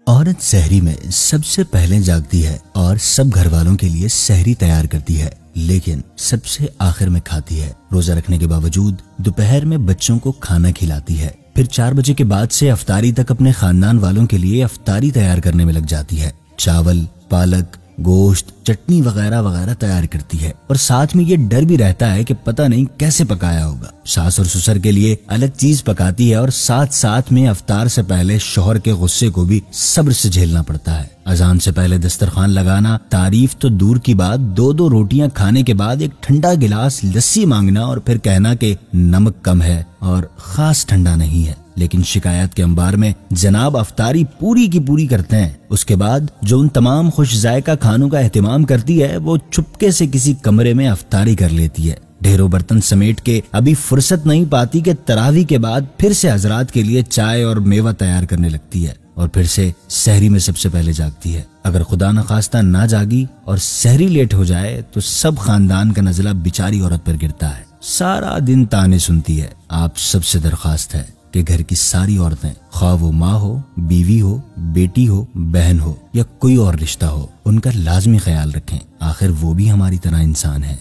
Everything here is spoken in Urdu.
عورت سحری میں سب سے پہلے جاگتی ہے اور سب گھر والوں کے لیے سحری تیار کرتی ہے، لیکن سب سے آخر میں کھاتی ہے۔ روزہ رکھنے کے باوجود دوپہر میں بچوں کو کھانا کھلاتی ہے، پھر 4 بجے کے بعد سے افطاری تک اپنے خاندان والوں کے لیے افطاری تیار کرنے میں لگ جاتی ہے۔ چاول، پالک، گوشت، چٹنی وغیرہ وغیرہ تیار کرتی ہے، اور ساتھ میں یہ ڈر بھی رہتا ہے کہ پتہ نہیں کیسے پکایا ہوگا۔ ساس اور سسر کے لیے الگ چیز پکاتی ہے، اور ساتھ میں افطار سے پہلے شوہر کے غصے کو بھی صبر سے جھیلنا پڑتا ہے۔ اذان سے پہلے دسترخوان لگانا، تعریف تو دور کی بات، 2 روٹیاں کھانے کے بعد ایک ٹھنڈا گلاس لسی مانگنا اور پھر کہنا کہ نمک کم ہے اور خاص ٹھنڈا نہیں ہے، لیکن شکایات کے انبار میں جناب افطاری پوری کی پوری کرتے ہیں۔ اس کے بعد جو ان تمام خوش ذائقہ کھانوں کا اہتمام کرتی ہے، وہ چپکے سے کسی کمرے میں افطاری کر لیتی ہے۔ ڈھیروں برتن سمیٹ کے ابھی فرصت نہیں پاتی کہ تراویح کے بعد پھر سے حضرات کے لیے چائے اور میوہ تیار کرنے لگتی ہے، اور پھر سے سحری میں سب سے پہلے جاگتی ہے۔ اگر خدا نخواستہ نہ جاگی اور سحری لیٹ ہو جائے تو سب خاندان کا نزلہ بیچاری عورت پر گرتا ہے۔ سارا دن تانے سنتی ہے۔ آپ سب سے درخواست ہے کہ گھر کی ساری عورتیں، خواہ وہ ماں ہو، بیوی ہو، بیٹی ہو، بہن ہو یا کوئی اور رشتہ ہو، ان کا لازمی خیال رکھیں، آخر وہ بھی ہماری طرح انسان ہے۔